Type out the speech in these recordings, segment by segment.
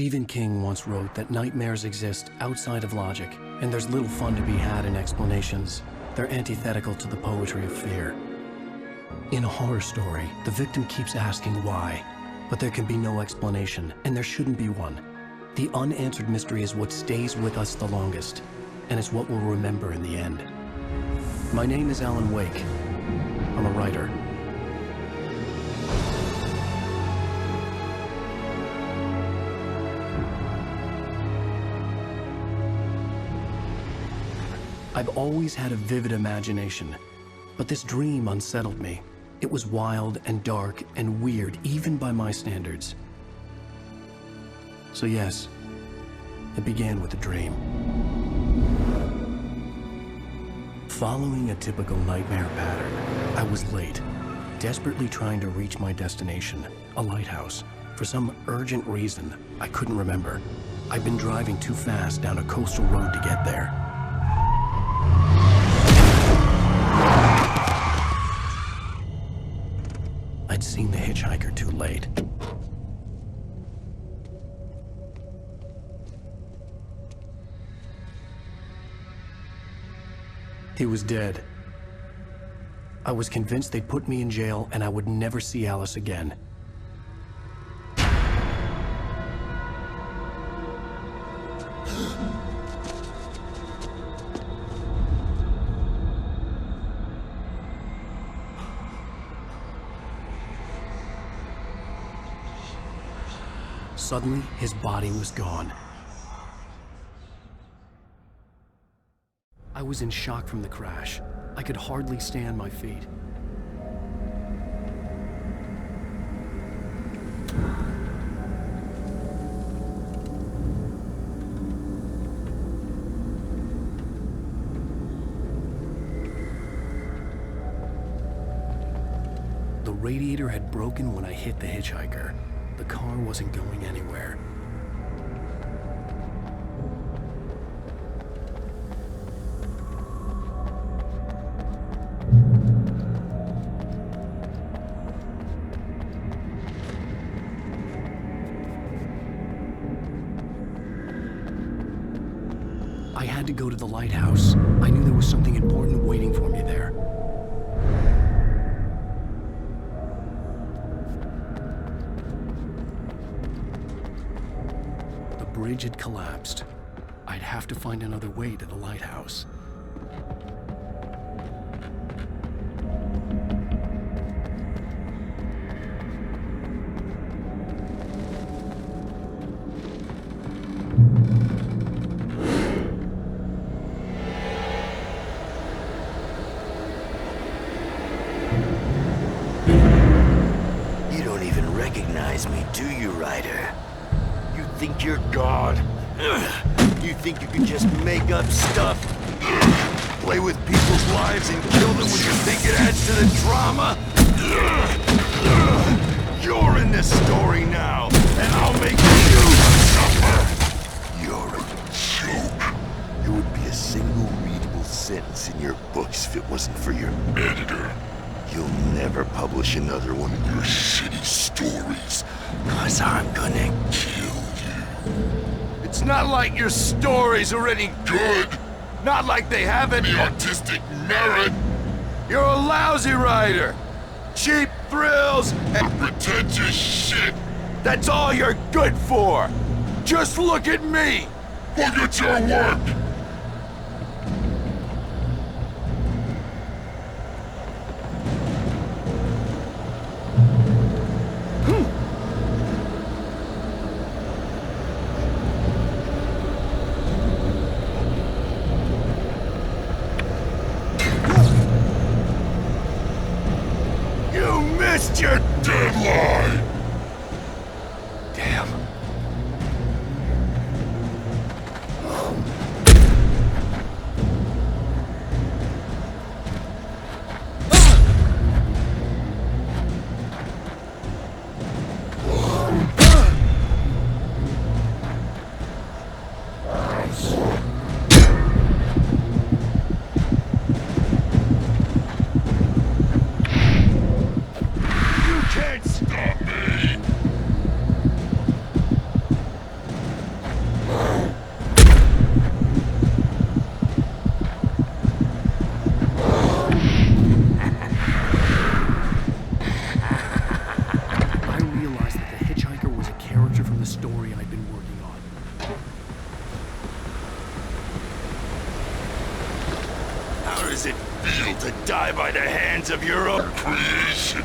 Stephen King once wrote that nightmares exist outside of logic, and there's little fun to be had in explanations. They're antithetical to the poetry of fear. In a horror story, the victim keeps asking why, but there can be no explanation, and there shouldn't be one. The unanswered mystery is what stays with us the longest, and it's what we'll remember in the end. My name is Alan Wake. I'm a writer. I've always had a vivid imagination, but this dream unsettled me. It was wild and dark and weird, even by my standards. So yes, it began with a dream. Following a typical nightmare pattern, I was late, desperately trying to reach my destination, a lighthouse. For some urgent reason, I couldn't remember. I'd been driving too fast down a coastal road to get there. I'd seen the hitchhiker too late. He was dead. I was convinced they'd put me in jail and I would never see Alice again. Suddenly, his body was gone. I was in shock from the crash. I could hardly stay on my feet. The radiator had broken when I hit the hitchhiker. The car wasn't going anywhere. I had to go to the lighthouse. I knew there was something important waiting for me there. The bridge had collapsed. I'd have to find another way to the lighthouse. You don't even recognize me, do you, Ryder? You think you're God? You think you can just make up stuff? Play with people's lives and kill them when you think it adds to the drama? You're in this story now, and I'll make you suffer! You're a joke. It would be a single readable sentence in your books if it wasn't for your editor. You'll never publish another one of your shitty stories, 'cause I'm gonna kill you. It's not like your stories are any good. Not like they have any artistic merit. You're a lousy writer. Cheap thrills and pretentious shit. That's all you're good for. Just look at me. Look at your work. Missed your deadline! Damn. Can't stop me! by the hands of your oppressor.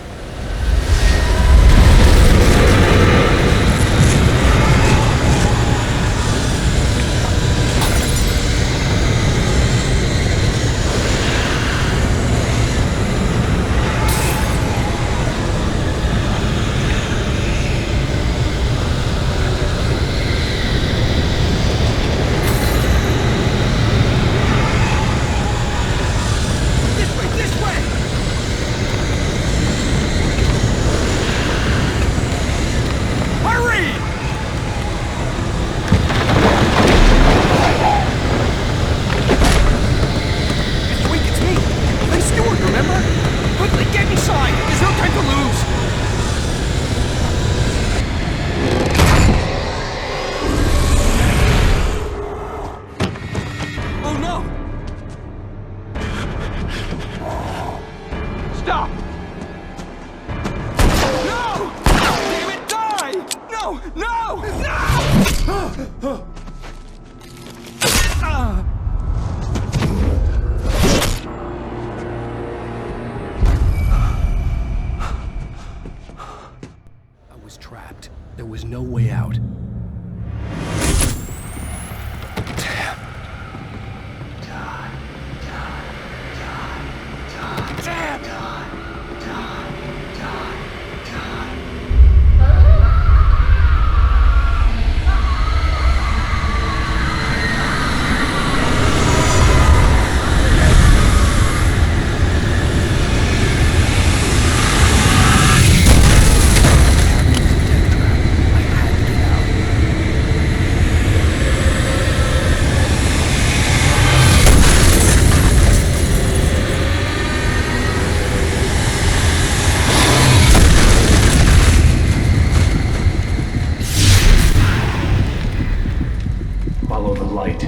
Trapped. There was no way out. Damn. Follow the light.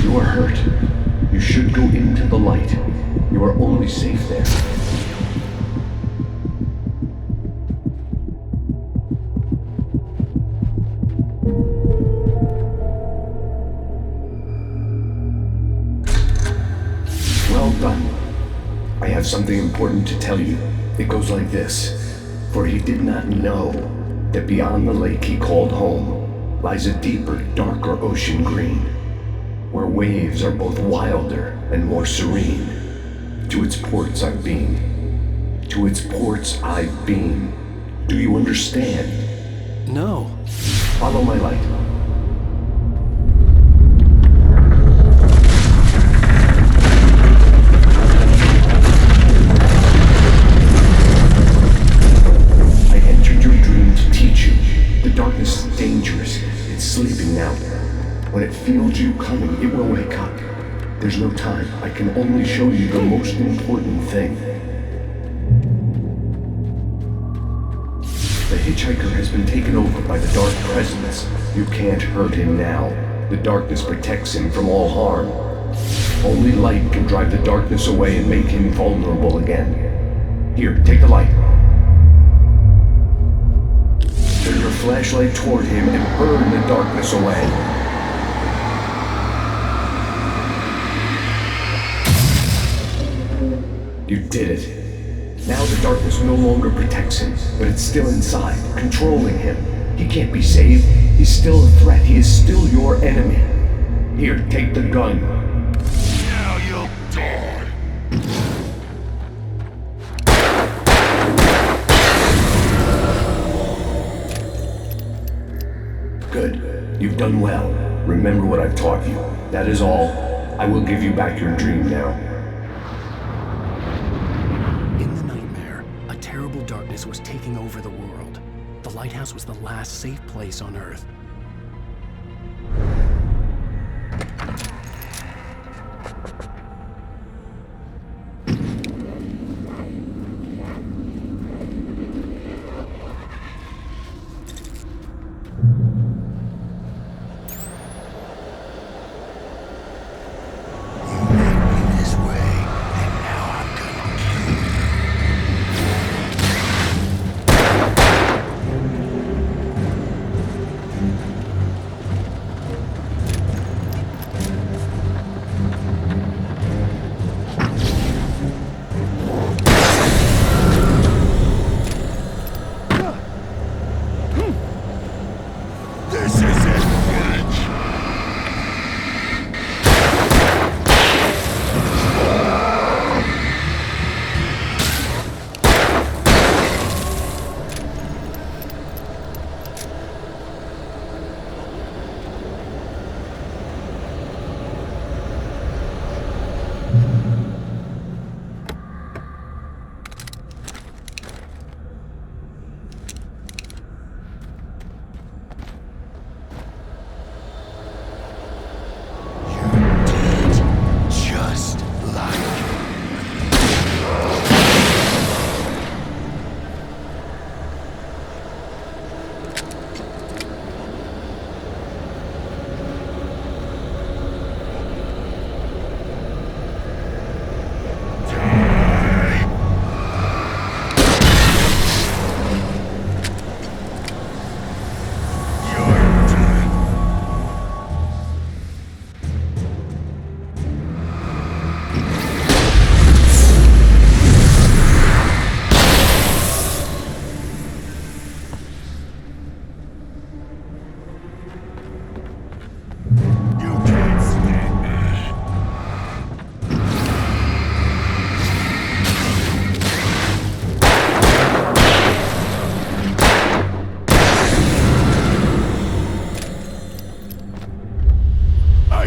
You are hurt. You should go into the light. You are only safe there. Well done. I have something important to tell you. It goes like this. For he did not know that beyond the lake he called home lies a deeper, darker ocean green, where waves are both wilder and more serene. To its ports I've been. To its ports I've been. Do you understand? No. Follow my light. Darkness is dangerous. It's sleeping now. When it feels you coming, it will wake up. There's no time. I can only show you the most important thing. The hitchhiker has been taken over by the dark presence. You can't hurt him now. The darkness protects him from all harm. Only light can drive the darkness away and make him vulnerable again. Here, take the light. Turn your flashlight toward him and burn the darkness away. You did it. Now the darkness no longer protects him, but it's still inside, controlling him. He can't be saved. He's still a threat. He is still your enemy. Here, take the gun. Now you'll die. Good. You've done well. Remember what I've taught you. That is all. I will give you back your dream now. In the nightmare, a terrible darkness was taking over the world. The lighthouse was the last safe place on Earth.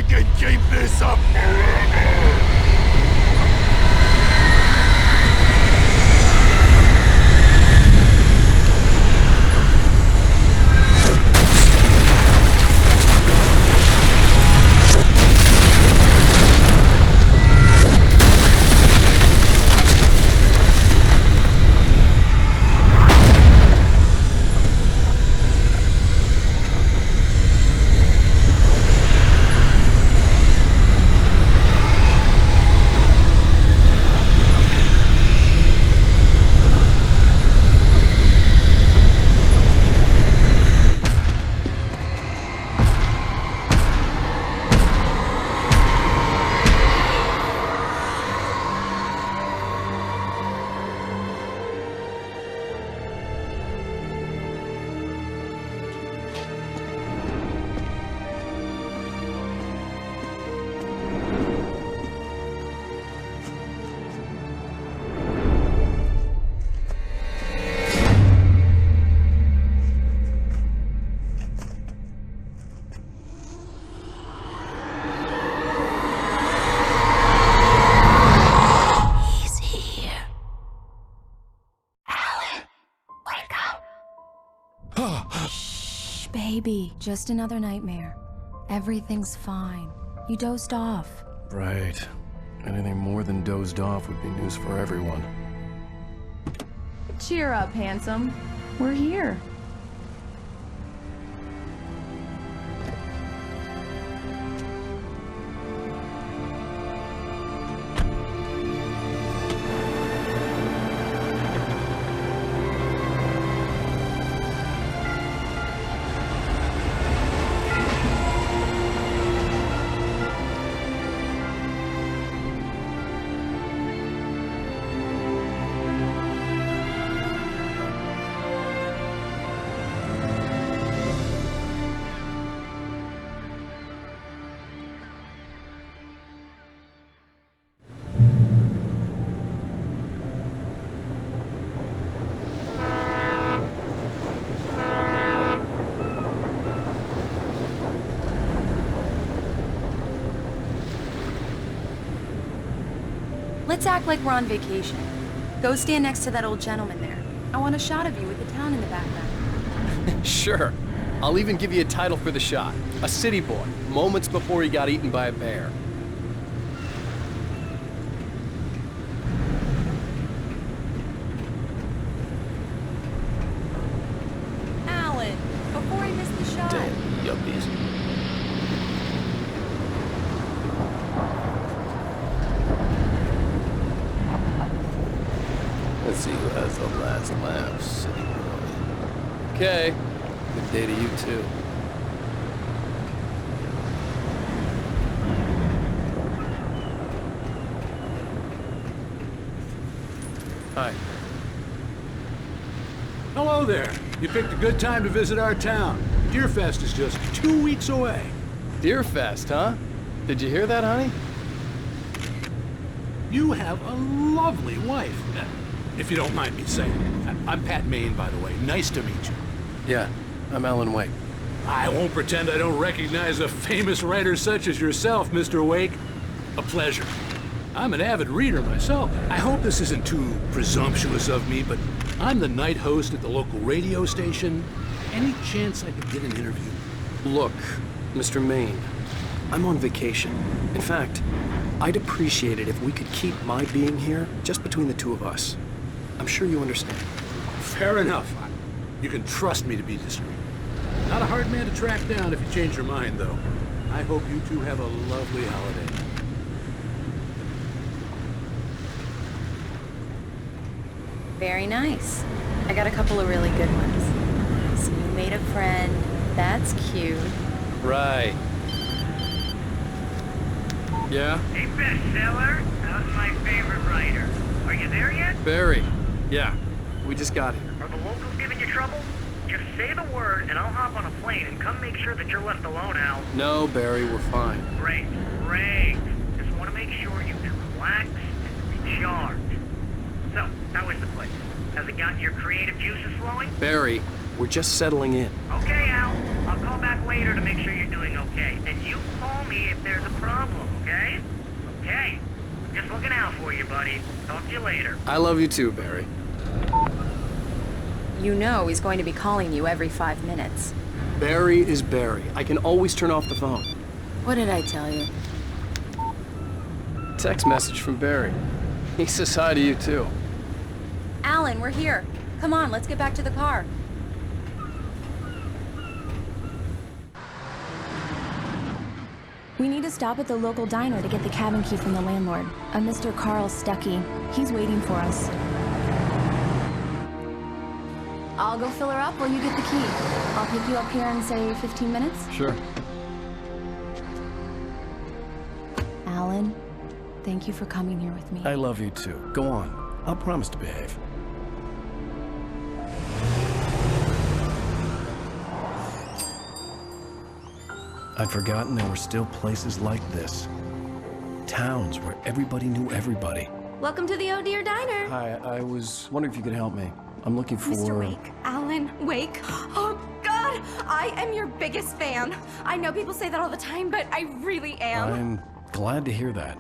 can keep this up forever! Shh, baby. Just another nightmare. Everything's fine. You dozed off. Right. Anything more than dozed off would be news for everyone. Cheer up, handsome. We're here. Let's act like we're on vacation. Go stand next to that old gentleman there. I want a shot of you with the town in the background. Sure. I'll even give you a title for the shot. A city boy, moments before he got eaten by a bear. Alan, before he missed the shot. Damn, yuppies. Let's see who has the last laugh, city boy. Okay. Good day to you, too. Hi. Hello there. You picked a good time to visit our town. Deerfest is just 2 weeks away. Deerfest, huh? Did you hear that, honey? You have a lovely wife, if you don't mind me saying. I'm Pat Maine, by the way. Nice to meet you. Yeah, I'm Alan Wake. I won't pretend I don't recognize a famous writer such as yourself, Mr. Wake. A pleasure. I'm an avid reader myself. I hope this isn't too presumptuous of me, but I'm the night host at the local radio station. Any chance I could get an interview? Look, Mr. Maine, I'm on vacation. In fact, I'd appreciate it if we could keep my being here just between the two of us. I'm sure you understand. Fair enough. You can trust me to be discreet. Not a hard man to track down if you change your mind, though. I hope you two have a lovely holiday. Very nice. I got a couple of really good ones. So you made a friend. That's cute. Right. Yeah? Hey, bestseller, how's my favorite writer? Are you there yet? Barry. Yeah. We just got here. Are the locals giving you trouble? Just say the word and I'll hop on a plane and come make sure that you're left alone, Al. No, Barry, we're fine. Great, great. Just want to make sure you can relax and recharge. So, how is the place? Has it gotten your creative juices flowing? Barry, we're just settling in. Okay, Al. I'll call back later to make sure you're doing okay. And you call me if there's a Talk to you later. I love you too, Barry. You know he's going to be calling you every 5 minutes. Barry is Barry. I can always turn off the phone. What did I tell you? Text message from Barry. He says hi to you too. Alan, we're here. Come on, let's get back to the car. We need to stop at the local diner to get the cabin key from the landlord, a Mr. Carl Stuckey. He's waiting for us. I'll go fill her up while you get the key. I'll pick you up here in, say, 15 minutes? Sure. Alan, thank you for coming here with me. I love you too. Go on. I'll promise to behave. I'd forgotten there were still places like this. Towns where everybody knew everybody. Welcome to the Oh Dear Diner. Hi, I was wondering if you could help me. I'm looking for... Mr. Wake. Alan Wake. Oh, God! I am your biggest fan. I know people say that all the time, but I really am. I'm glad to hear that.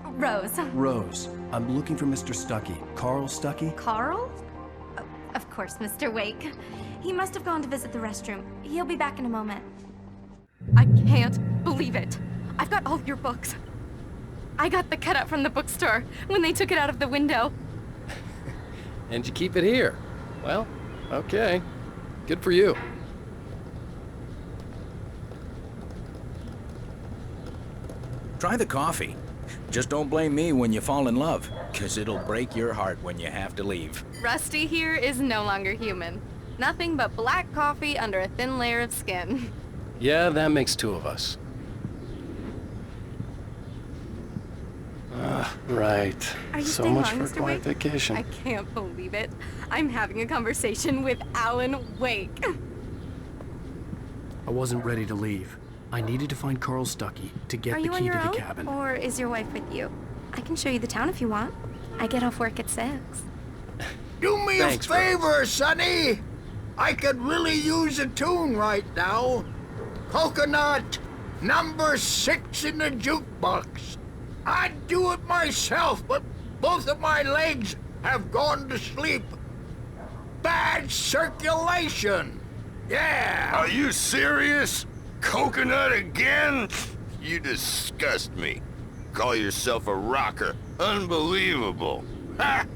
Rose. Rose, I'm looking for Mr. Stuckey. Carl Stuckey? Carl? Oh, of course, Mr. Wake. He must have gone to visit the restroom. He'll be back in a moment. I can't believe it. I've got all your books. I got the cutout from the bookstore when they took it out of the window. And you keep it here. Well, okay. Good for you. Try the coffee. Just don't blame me when you fall in love, 'cause it'll break your heart when you have to leave. Rusty here is no longer human. Nothing but black coffee under a thin layer of skin. Yeah, that makes two of us. Right. Are you So staying much long, for a Mr. quiet Wake? vacation. I can't believe it. I'm having a conversation with Alan Wake. I wasn't ready to leave. I needed to find Carl Stuckey to get Are the you on key your to the own, cabin. or is your wife with you? I can show you the town if you want. I get off work at 6. Do me Thanks, a favor, Sonny. I could really use a tune right now. Coconut, number 6 in the jukebox. I'd do it myself, but both of my legs have gone to sleep. Bad circulation. Yeah. Are you serious? Coconut again? You disgust me. Call yourself a rocker. Unbelievable. Ha!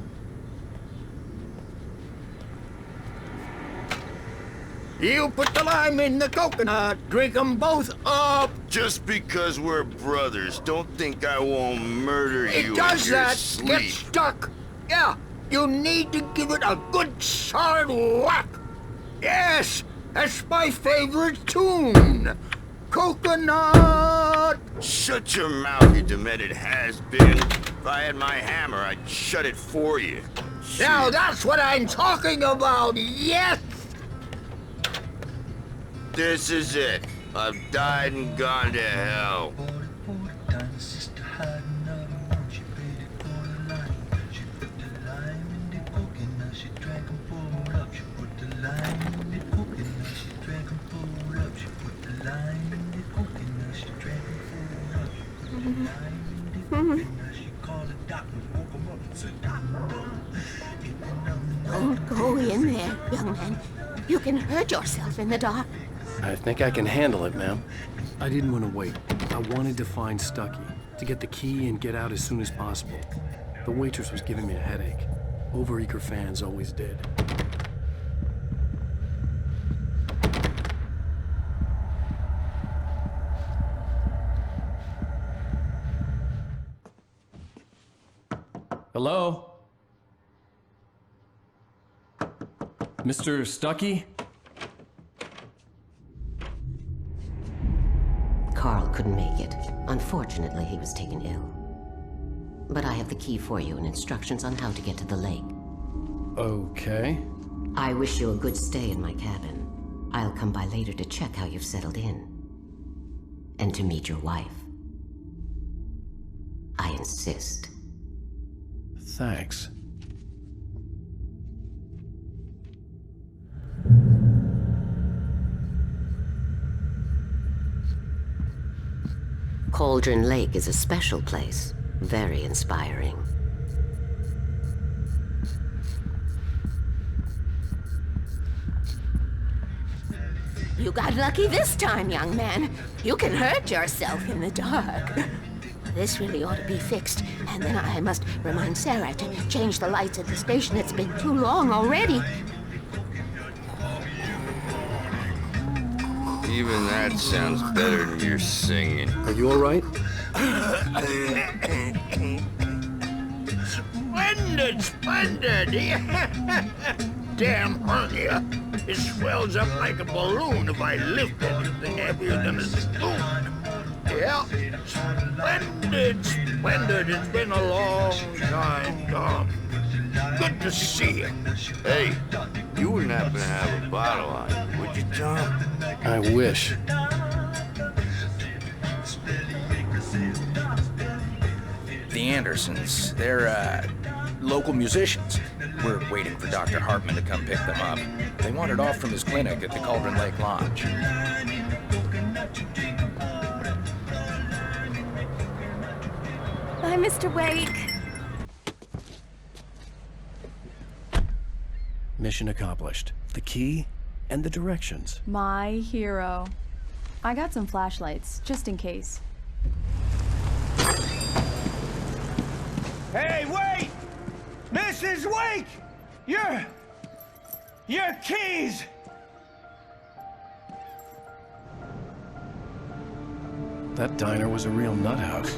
You put the lime in the coconut, drink them both up. Just because we're brothers, don't think I won't murder you It does in your that, sleep. get stuck. Yeah, you need to give it a good solid whack. Yes, that's my favorite tune. Coconut. Shut your mouth, you demented has-been. If I had my hammer, I'd shut it for you. Now that's what I'm talking about, yes. This is it. I've died and gone to hell. Don't go in there, young man. You can hurt yourself in the dark. I think I can handle it, ma'am. I didn't want to wait. I wanted to find Stuckey, to get the key and get out as soon as possible. The waitress was giving me a headache. Overeager fans always did. Hello? Mr. Stuckey? Carl couldn't make it. Unfortunately, he was taken ill. But I have the key for you and instructions on how to get to the lake. Okay. I wish you a good stay in my cabin. I'll come by later to check how you've settled in. And to meet your wife. I insist. Thanks. Cauldron Lake is a special place. Very inspiring. You got lucky this time, young man. You can hurt yourself in the dark. This really ought to be fixed, and then I must remind Sarah to change the lights at the station. It's been too long already. Even that sounds better than your singing. Are you all right? Splendid, splendid! Damn hernia. It swells up like a balloon if I lift anything heavier than a spoon. Yeah, splendid, splendid. It's been a long time, Tom. Good to see you. Hey, you wouldn't happen to have a bottle on you, would you, Tom? I wish. The Andersons, they're, local musicians. We're waiting for Dr. Hartman to come pick them up. They wandered off from his clinic at the Cauldron Lake Lodge. Bye, Mr. Wake. Mission accomplished. The key and the directions. My hero. I got some flashlights, just in case. Hey, wait! Mrs. Wake! Your keys! That diner was a real nut house.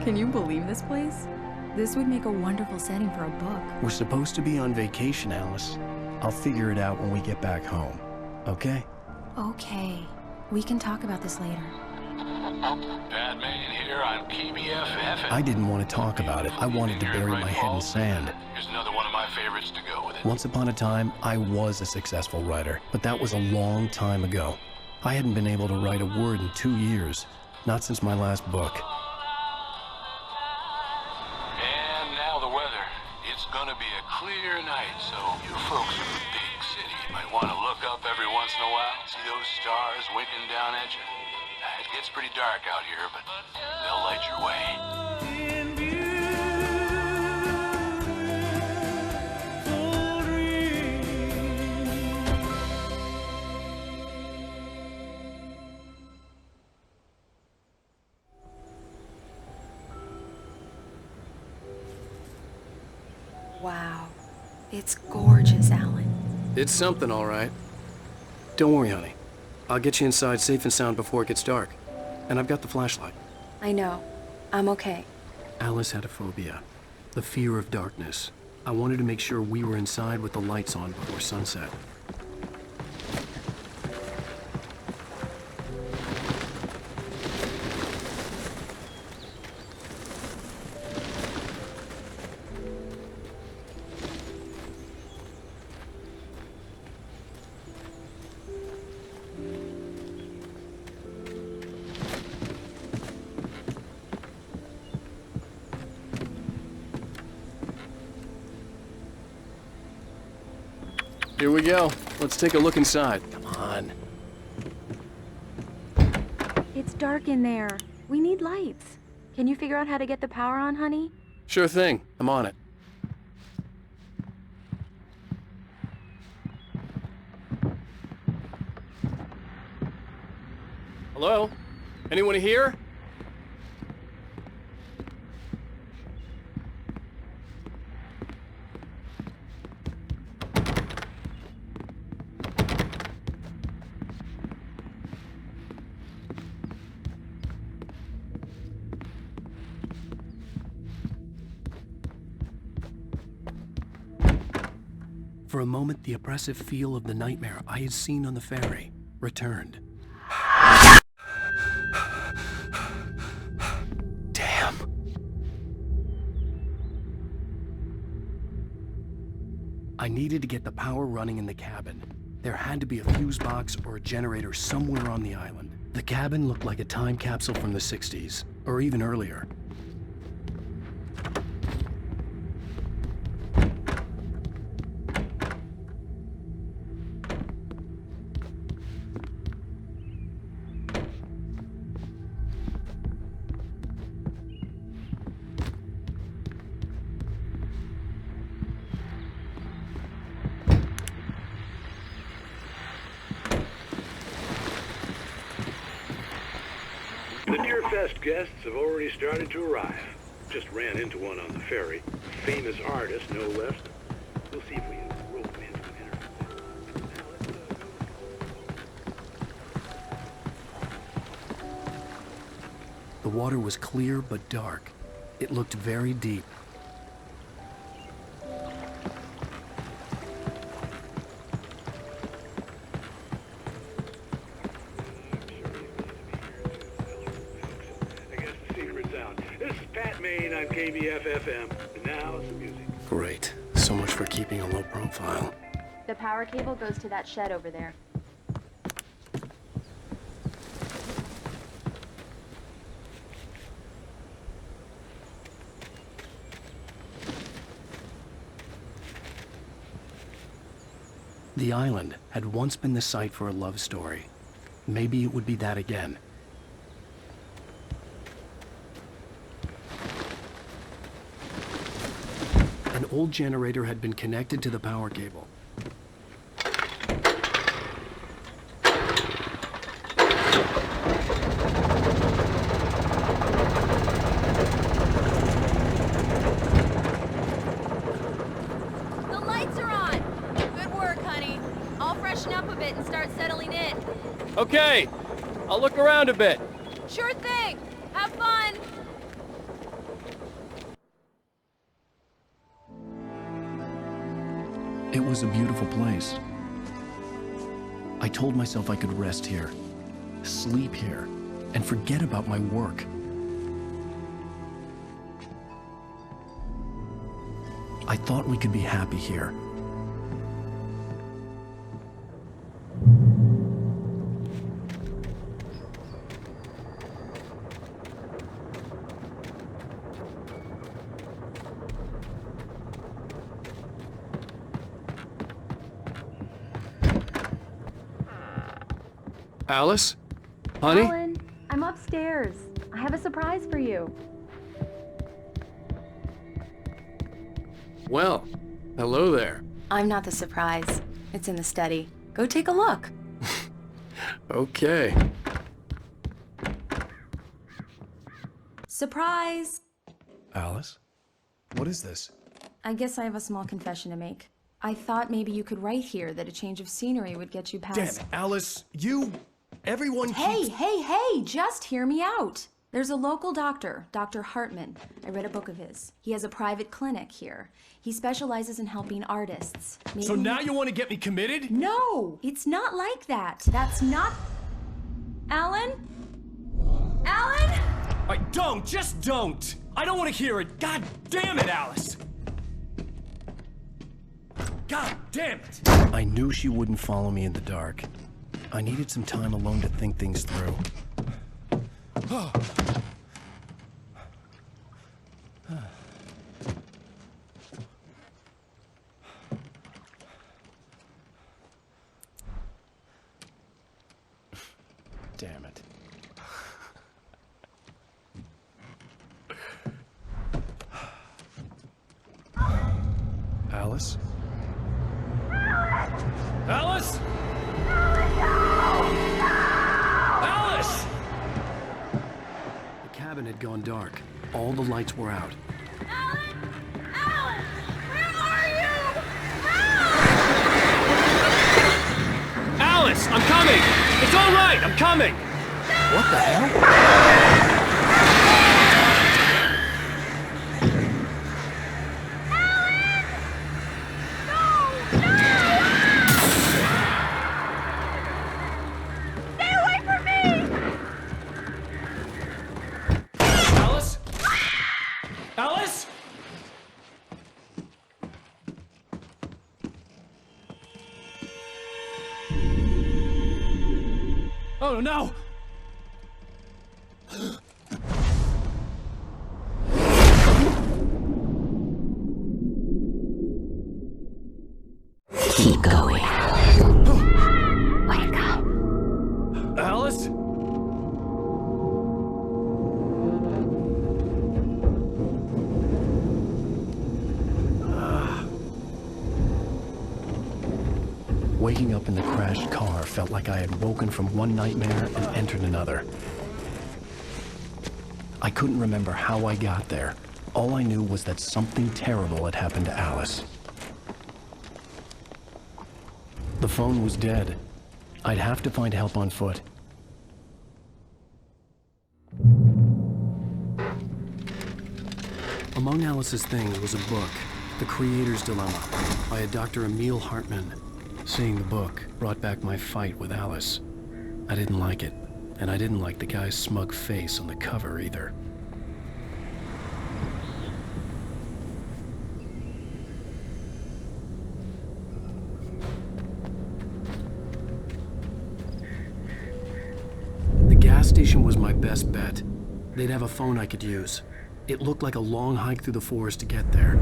Can you believe this place? This would make a wonderful setting for a book. We're supposed to be on vacation, Alice. I'll figure it out when we get back home. Okay? Okay. We can talk about this later. Batman here on KBFF. I didn't want to talk about it. I wanted to bury my head in sand. Here's another one of my favorites to go with it. Once upon a time, I was a successful writer, but that was a long time ago. I hadn't been able to write a word in 2 years, not since my last book. And now the weather. It's gonna be a clear night, so you folks in the big city might want to look up every once in a while, see those stars winking down at you. It gets pretty dark out here, but they'll light your way. Wow. It's gorgeous, Alan. It's something, all right. Don't worry, honey. I'll get you inside safe and sound before it gets dark. And I've got the flashlight. I know. I'm okay. Alice had a phobia. The fear of darkness. I wanted to make sure we were inside with the lights on before sunset. Here we go. Let's take a look inside. Come on. It's dark in there. We need lights. Can you figure out how to get the power on, honey? Sure thing. I'm on it. Hello? Anyone here? For a moment, the oppressive feel of the nightmare I had seen on the ferry returned. Damn. I needed to get the power running in the cabin. There had to be a fuse box or a generator somewhere on the island. The cabin looked like a time capsule from the 60s, or even earlier. fest guests have already started to arrive. Just ran into one on the ferry. Famous artist, no less. We'll see if we can rope in some interviews. The water was clear but dark. It looked very deep. I'm KBFFM, and now some music. Great. So much for keeping a low profile. The power cable goes to that shed over there. The island had once been the site for a love story. Maybe it would be that again. An old generator had been connected to the power cable. The lights are on! Good work, honey. I'll freshen up a bit and start settling in. Okay, I'll look around a bit. Sure thing! Have fun! It was a beautiful place. I told myself I could rest here, sleep here, and forget about my work. I thought we could be happy here. Alice? Honey? Alan, I'm upstairs. I have a surprise for you. Well, hello there. I'm not the surprise. It's in the study. Go take a look. Okay. Surprise! Alice? What is this? I guess I have a small confession to make. I thought maybe you could write here that a change of scenery would get you past... Damn it, Alice, everyone keeps... Hey, just hear me out. There's a local doctor, Dr. Hartman. I read a book of his. He has a private clinic here. He specializes in helping artists. Maybe... So now you want to get me committed? No, it's not like that. That's not... Alan? Alan? Just don't! I don't want to hear it. God damn it, Alice! God damn it! I knew she wouldn't follow me in the dark. I needed some time alone to think things through. Damn it. Alice? Alice? Alice! The cabin had gone dark. All the lights were out. Alan! Alan! Where are you? Alice, I'm coming! It's all right, I'm coming! What the hell? Oh no! Keep going. Wake up. Alice? Waking up in the crashed car felt like I had woken from one nightmare and entered another. I couldn't remember how I got there. All I knew was that something terrible had happened to Alice. The phone was dead. I'd have to find help on foot. Among Alice's things was a book, The Creator's Dilemma, by a Dr. Emil Hartman. Seeing the book brought back my fight with Alice. I didn't like it, and I didn't like the guy's smug face on the cover either. The gas station was my best bet. They'd have a phone I could use. It looked like a long hike through the forest to get there.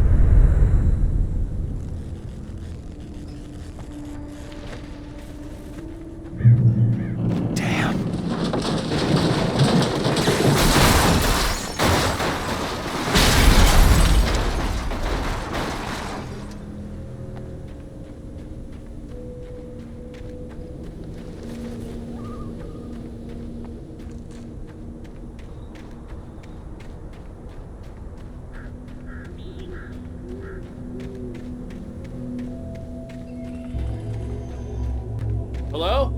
Hello?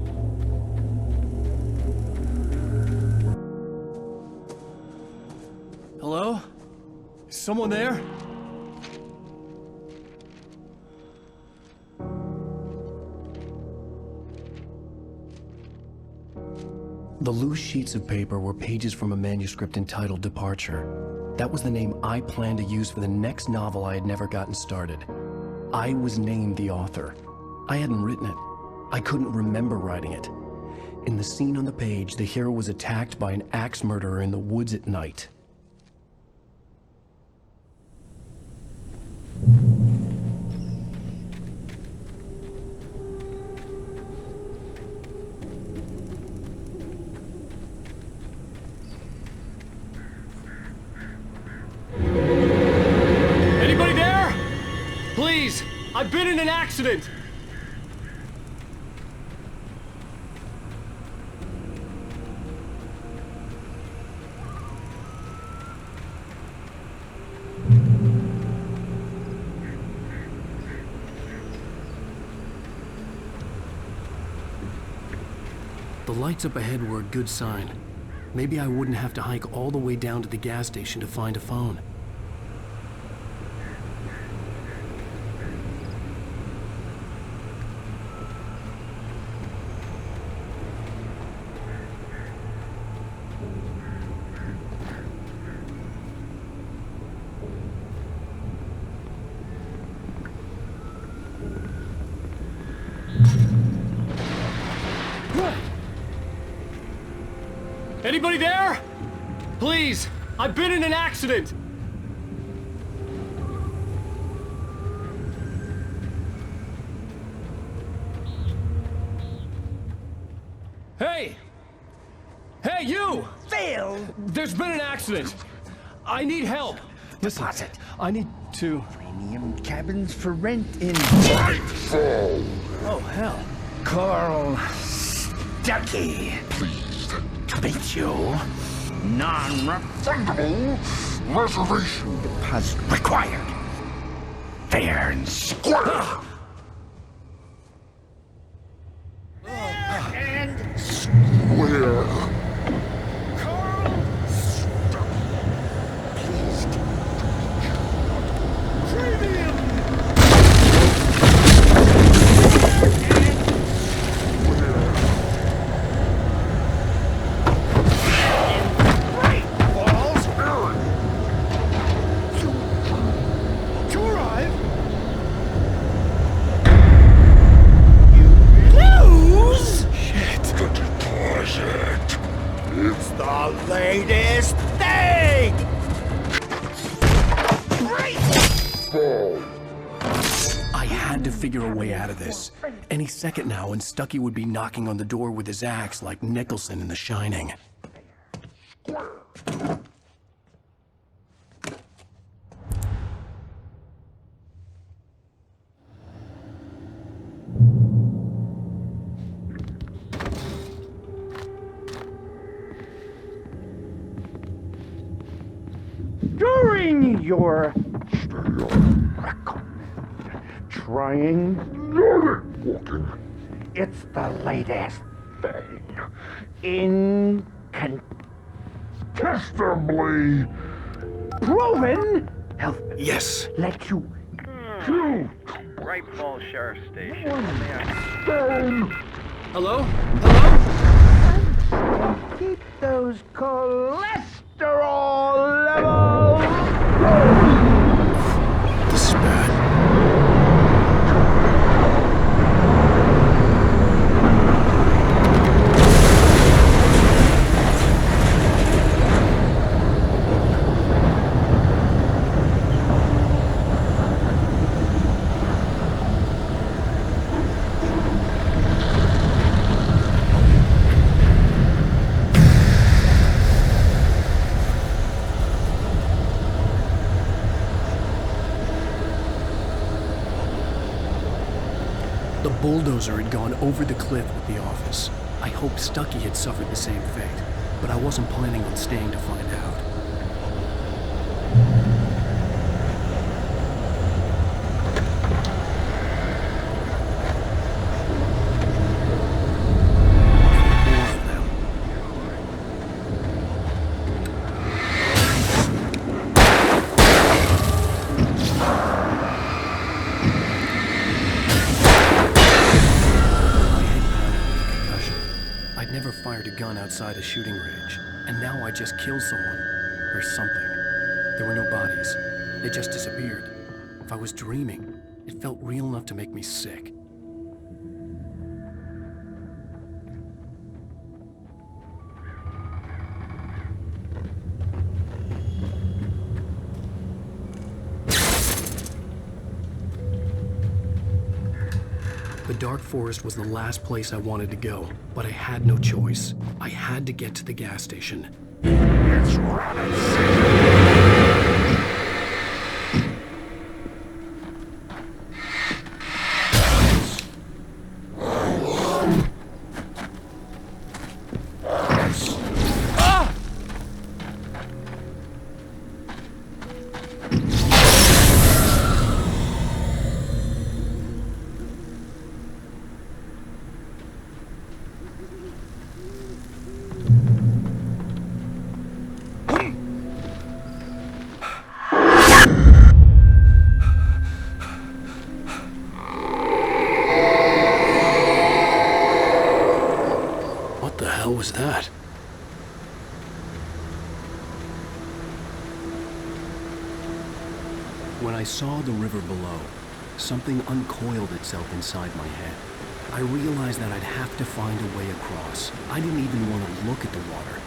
Hello? Is someone there? The loose sheets of paper were pages from a manuscript entitled Departure. That was the name I planned to use for the next novel I had never gotten started. I was named the author. I hadn't written it. I couldn't remember writing it. In the scene on the page, the hero was attacked by an axe murderer in the woods at night. Anybody there? Please, I've been in an accident. The lights up ahead were a good sign. Maybe I wouldn't have to hike all the way down to the gas station to find a phone. Anybody there? Please, I've been in an accident. Hey! Hey, you! Phil! There's been an accident. I need help. Listen, deposit. I need to... Premium cabins for rent in... Nightfall! Oh, hell. Carl Stuckey. Pleased to meet you. Non-refundable reservation deposit required. Fair and square. And square. Carl Stuckey. Pleased to meet you. Premium. Latest thing! I had to figure a way out of this. Any second now, and Stuckey would be knocking on the door with his axe like Nicholson in The Shining. in your trying walking. It's the latest thing. Incontestably proven health. Yes. Let you Right Falls Sheriff Station. Hello? Hello? keep those cholesterol levels. This is bad. The bulldozer had gone over the cliff with the office. I hoped Stucky had suffered the same fate, but I wasn't planning on staying to find out. Fired a gun outside a shooting range, and now I just killed someone. Or something. There were no bodies. They just disappeared. If I was dreaming, it felt real enough to make me sick. The dark forest was the last place I wanted to go, but I had no choice. I had to get to the gas station. It's What the hell was that? When I saw the river below, something uncoiled itself inside my head. I realized that I'd have to find a way across. I didn't even want to look at the water.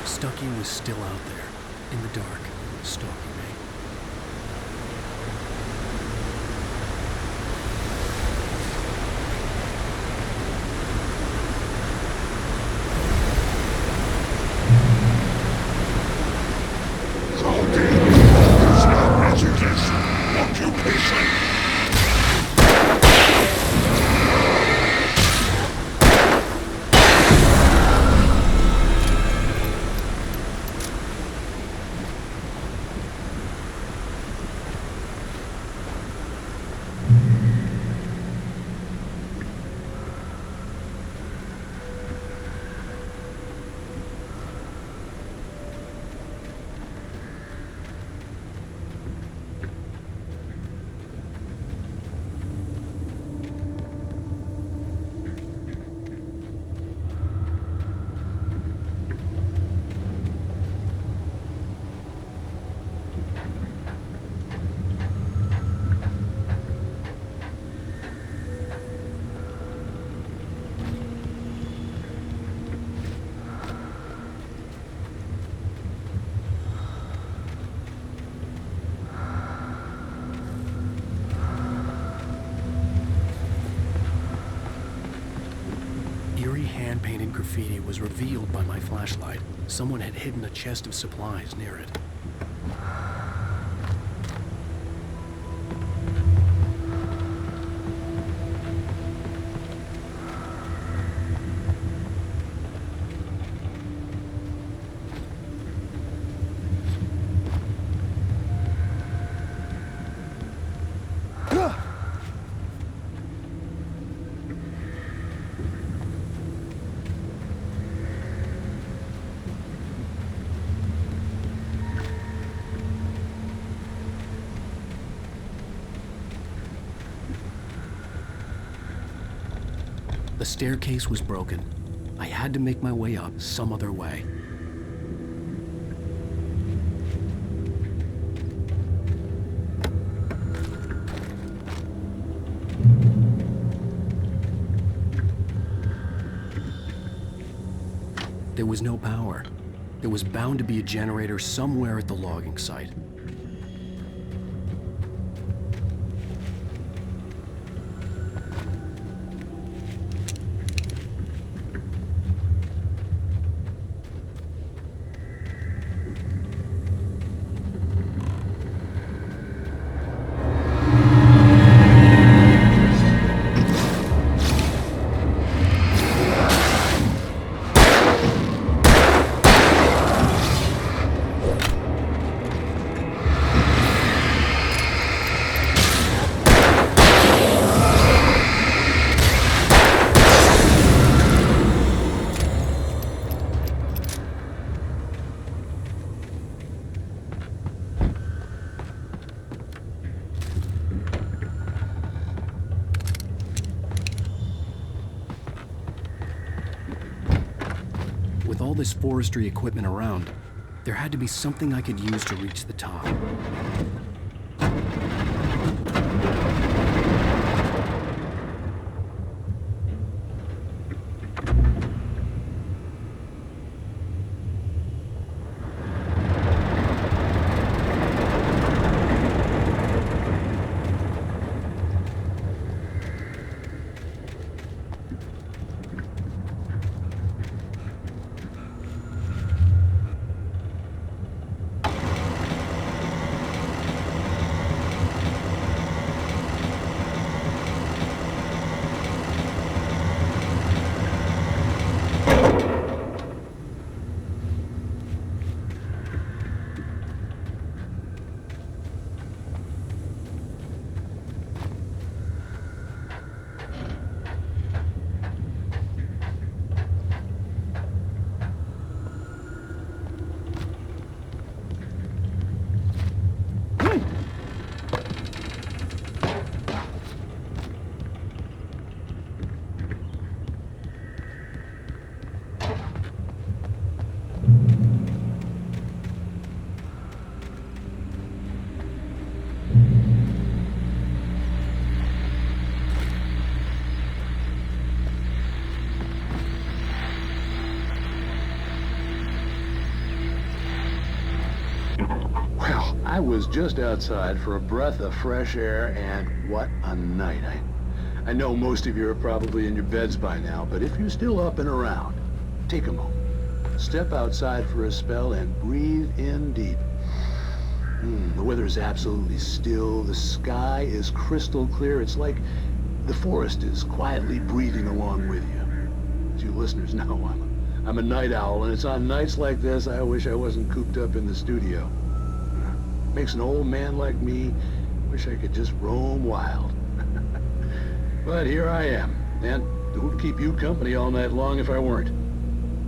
Stucky was still out there, in the dark, stalking me. hand-painted graffiti was revealed by my flashlight. Someone had hidden a chest of supplies near it. The staircase was broken. I had to make my way up some other way. There was no power. There was bound to be a generator somewhere at the logging site. With all this forestry equipment around, there had to be something I could use to reach the top. I was just outside for a breath of fresh air, and what a night. I know most of you are probably in your beds by now, but if you're still up and around, take a moment. Step outside for a spell and breathe in deep. The weather is absolutely still. The sky is crystal clear. It's like the forest is quietly breathing along with you. As you listeners know, I'm a night owl, and it's on nights like this I wish I wasn't cooped up in the studio. Makes an old man like me wish I could just roam wild. But here I am, and who'd keep you company all night long if I weren't?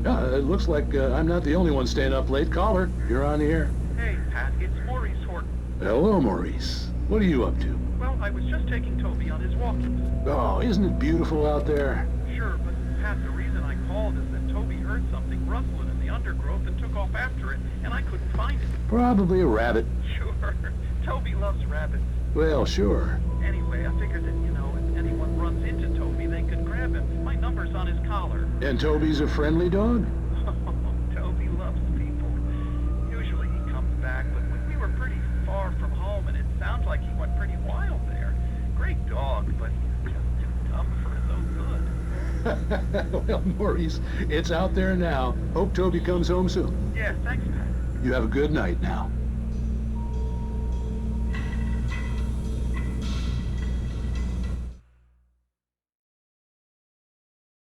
It looks like I'm not the only one staying up late. Caller, you're on the air. Hey, Pat, it's Maurice Horton. Hello, Maurice. What are you up to? Well, I was just taking Toby on his walkies. Oh, isn't it beautiful out there? Sure, but Pat, the reason I called is that Toby heard something rustling in the undergrowth and took off after it, and I couldn't find it. Probably a rabbit. Sure. Toby loves rabbits. Well, sure. Anyway, I figured that, if anyone runs into Toby, they could grab him. My number's on his collar. And Toby's a friendly dog? Toby loves people. Usually he comes back, but we were pretty far from home, and it sounds like he went pretty wild there. Great dog, but just too tough for his own good. Well, Maurice, it's out there now. Hope Toby comes home soon. Yeah, thanks, Pat. You have a good night now.